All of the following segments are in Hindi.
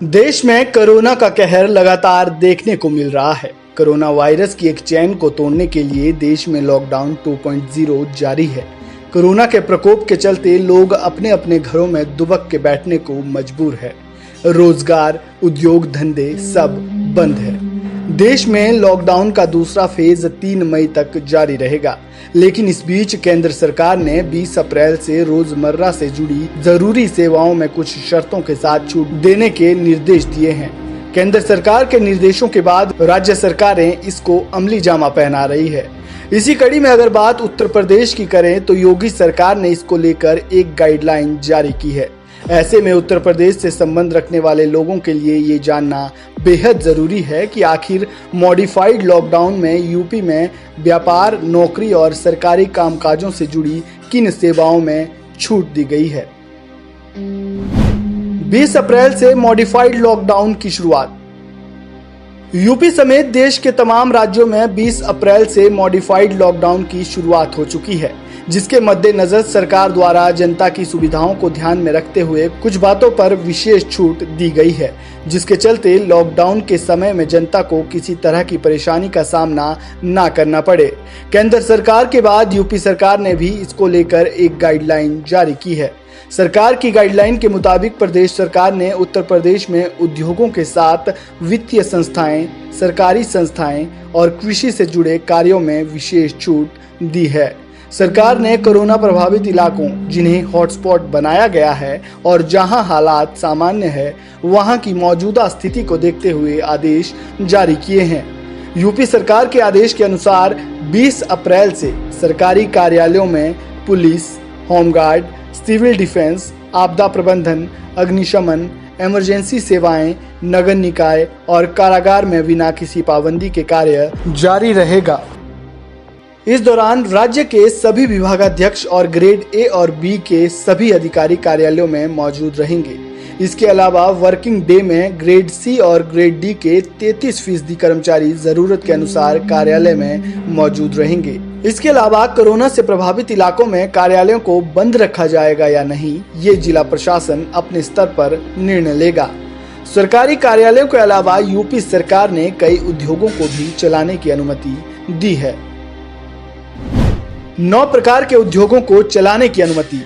देश में कोरोना का कहर लगातार देखने को मिल रहा है। कोरोना वायरस की एक चेन को तोड़ने के लिए देश में लॉकडाउन 2.0 जारी है। कोरोना के प्रकोप के चलते लोग अपने अपने घरों में दुबक के बैठने को मजबूर है। रोजगार, उद्योग धंधे सब बंद है। देश में लॉकडाउन का दूसरा फेज 3 मई तक जारी रहेगा, लेकिन इस बीच केंद्र सरकार ने 20 अप्रैल से रोजमर्रा से जुड़ी जरूरी सेवाओं में कुछ शर्तों के साथ छूट देने के निर्देश दिए हैं। केंद्र सरकार के निर्देशों के बाद राज्य सरकारें इसको अमली जामा पहना रही है। इसी कड़ी में अगर बात उत्तर प्रदेश की करें तो योगी सरकार ने इसको लेकर एक गाइडलाइन जारी की है। ऐसे में उत्तर प्रदेश से संबंध रखने वाले लोगों के लिए ये जानना बेहद जरूरी है कि आखिर मॉडिफाइड लॉकडाउन में यूपी में व्यापार, नौकरी और सरकारी कामकाजों से जुड़ी किन सेवाओं में छूट दी गई है। 20 अप्रैल से मॉडिफाइड लॉकडाउन की शुरुआत। यूपी समेत देश के तमाम राज्यों में 20 अप्रैल से मॉडिफाइड लॉकडाउन की शुरुआत हो चुकी है, जिसके मद्देनजर सरकार द्वारा जनता की सुविधाओं को ध्यान में रखते हुए कुछ बातों पर विशेष छूट दी गई है, जिसके चलते लॉकडाउन के समय में जनता को किसी तरह की परेशानी का सामना ना करना पड़े। केंद्र सरकार के बाद यूपी सरकार ने भी इसको लेकर एक गाइडलाइन जारी की है। सरकार की गाइडलाइन के मुताबिक प्रदेश सरकार ने उत्तर प्रदेश में उद्योगों के साथ वित्तीय संस्थाएं, सरकारी संस्थाएं और कृषि से जुड़े कार्यों में विशेष छूट दी है। सरकार ने कोरोना प्रभावित इलाकों, जिन्हें हॉटस्पॉट बनाया गया है और जहां हालात सामान्य है, वहां की मौजूदा स्थिति को देखते हुए आदेश जारी किए हैं। यूपी सरकार के आदेश के अनुसार 20 अप्रैल से सरकारी कार्यालयों में पुलिस, होमगार्ड, सिविल डिफेंस, आपदा प्रबंधन, अग्निशमन, इमरजेंसी सेवाएं, नगर निकाय और कारागार में बिना किसी पाबंदी के कार्य जारी रहेगा। इस दौरान राज्य के सभी विभागाध्यक्ष और ग्रेड ए और बी के सभी अधिकारी कार्यालयों में मौजूद रहेंगे। इसके अलावा वर्किंग डे में ग्रेड सी और ग्रेड डी के 33% कर्मचारी जरूरत के अनुसार कार्यालय में मौजूद रहेंगे। इसके अलावा कोरोना से प्रभावित इलाकों में कार्यालयों को बंद रखा जाएगा या नहीं, ये जिला प्रशासन अपने स्तर पर निर्णय लेगा। सरकारी कार्यालयों के अलावा यूपी सरकार ने कई उद्योगों को भी चलाने की अनुमति दी है। 9 प्रकार के उद्योगों को चलाने की अनुमति।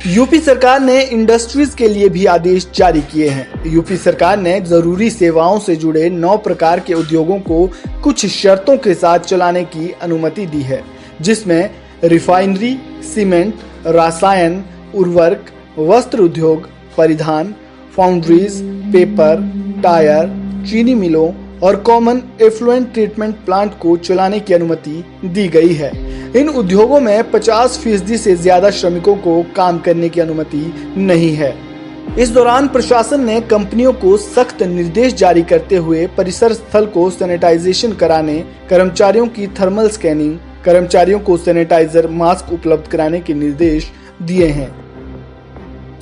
यूपी सरकार ने इंडस्ट्रीज के लिए भी आदेश जारी किए हैं। यूपी सरकार ने जरूरी सेवाओं से जुड़े 9 प्रकार के उद्योगों को कुछ शर्तों के साथ चलाने की अनुमति दी है, जिसमें रिफाइनरी, सीमेंट, रसायन, उर्वरक, वस्त्र उद्योग, परिधान, फाउंड्रीज, पेपर, टायर, चीनी मिलों और कॉमन एफ्लुएंट ट्रीटमेंट प्लांट को चलाने की अनुमति दी गई है। इन उद्योगों में 50% से ज्यादा श्रमिकों को काम करने की अनुमति नहीं है। इस दौरान प्रशासन ने कंपनियों को सख्त निर्देश जारी करते हुए परिसर स्थल को सैनिटाइजेशन कराने, कर्मचारियों की थर्मल स्कैनिंग, कर्मचारियों को सैनिटाइजर मास्क उपलब्ध कराने के निर्देश दिए हैं।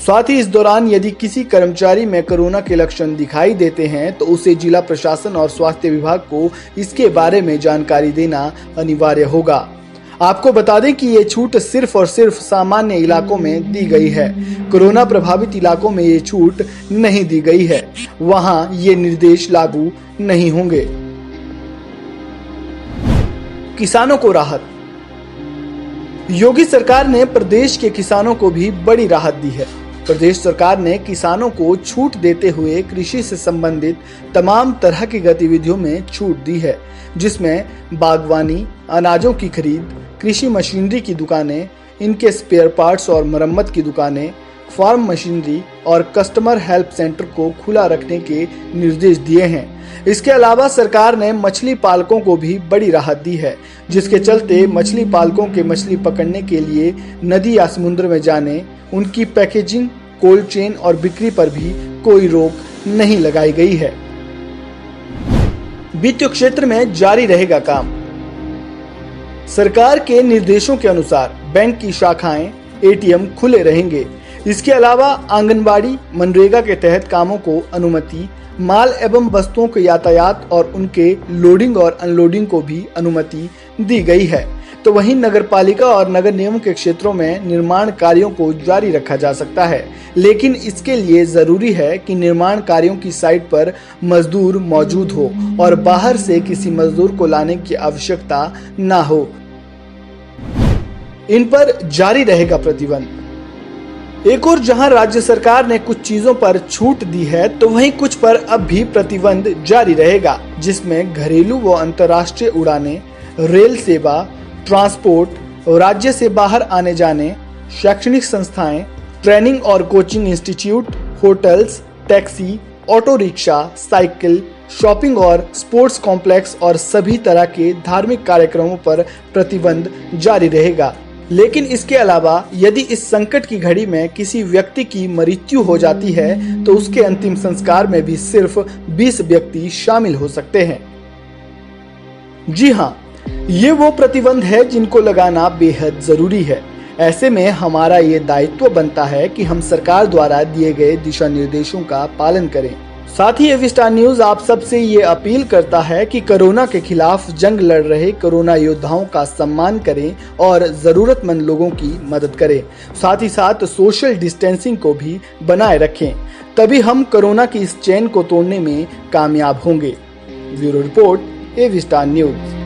साथ ही इस दौरान यदि किसी कर्मचारी में कोरोना के लक्षण दिखाई देते हैं तो उसे जिला प्रशासन और स्वास्थ्य विभाग को इसके बारे में जानकारी देना अनिवार्य होगा। आपको बता दें कि ये छूट सिर्फ और सिर्फ सामान्य इलाकों में दी गई है। कोरोना प्रभावित इलाकों में ये छूट नहीं दी गई है, वहां ये निर्देश लागू नहीं होंगे। किसानों को राहत। योगी सरकार ने प्रदेश के किसानों को भी बड़ी राहत दी है। प्रदेश सरकार ने किसानों को छूट देते हुए कृषि से संबंधित तमाम तरह की गतिविधियों में छूट दी है, जिसमें बागवानी, अनाजों की खरीद, कृषि मशीनरी की दुकानें, इनके स्पेयर पार्ट्स और मरम्मत की दुकानें, फार्म मशीनरी और कस्टमर हेल्प सेंटर को खुला रखने के निर्देश दिए हैं। इसके अलावा सरकार ने मछली पालकों को भी बड़ी राहत दी है, जिसके चलते मछली पालकों के मछली पकड़ने के लिए नदी या समुद्र में जाने, उनकी पैकेजिंग, कोल्ड चेन और बिक्री पर भी कोई रोक नहीं लगाई गई है। वित्तीय क्षेत्र में जारी रहेगा काम। सरकार के निर्देशों के अनुसार बैंक की शाखाएं, एटीएम खुले रहेंगे। इसके अलावा आंगनबाड़ी, मनरेगा के तहत कामों को अनुमति, माल एवं वस्तुओं के यातायात और उनके लोडिंग और अनलोडिंग को भी अनुमति दी गई है। तो वहीं नगरपालिका और नगर निगम के क्षेत्रों में निर्माण कार्यों को जारी रखा जा सकता है, लेकिन इसके लिए जरूरी है कि निर्माण कार्यों की साइट पर मजदूर मौजूद हो और बाहर से किसी मजदूर को लाने की आवश्यकता न हो। इन पर जारी रहेगा प्रतिबंध। एक और जहां राज्य सरकार ने कुछ चीजों पर छूट दी है, तो वहीं कुछ पर अब भी प्रतिबंध जारी रहेगा, जिसमें घरेलू व अंतर्राष्ट्रीय उड़ानें, रेल सेवा, ट्रांसपोर्ट, राज्य से बाहर आने जाने, शैक्षणिक संस्थाएं, ट्रेनिंग और coaching institute, hotels, taxi, auto rickshaw, cycle, shopping और स्पोर्ट्स कॉम्प्लेक्स और सभी तरह के धार्मिक कार्यक्रमों पर प्रतिबंध जारी रहेगा। लेकिन इसके अलावा यदि इस संकट की घड़ी में किसी व्यक्ति की मृत्यु हो जाती है, तो उसके अंतिम संस्कार में भी सिर्फ 20 व्यक्ति शामिल हो सकते हैं। जी हाँ, ये वो प्रतिबंध है जिनको लगाना बेहद जरूरी है। ऐसे में हमारा ये दायित्व बनता है कि हम सरकार द्वारा दिए गए दिशा निर्देशों का पालन करें। साथ ही एवी स्टार न्यूज आप सबसे ये अपील करता है कि कोरोना के खिलाफ जंग लड़ रहे कोरोना योद्धाओं का सम्मान करें और जरूरतमंद लोगों की मदद करें। साथ ही साथ सोशल डिस्टेंसिंग को भी बनाए रखें, तभी हम कोरोना की इस चेन को तोड़ने में कामयाब होंगे। ब्यूरो रिपोर्ट, एवी स्टार न्यूज।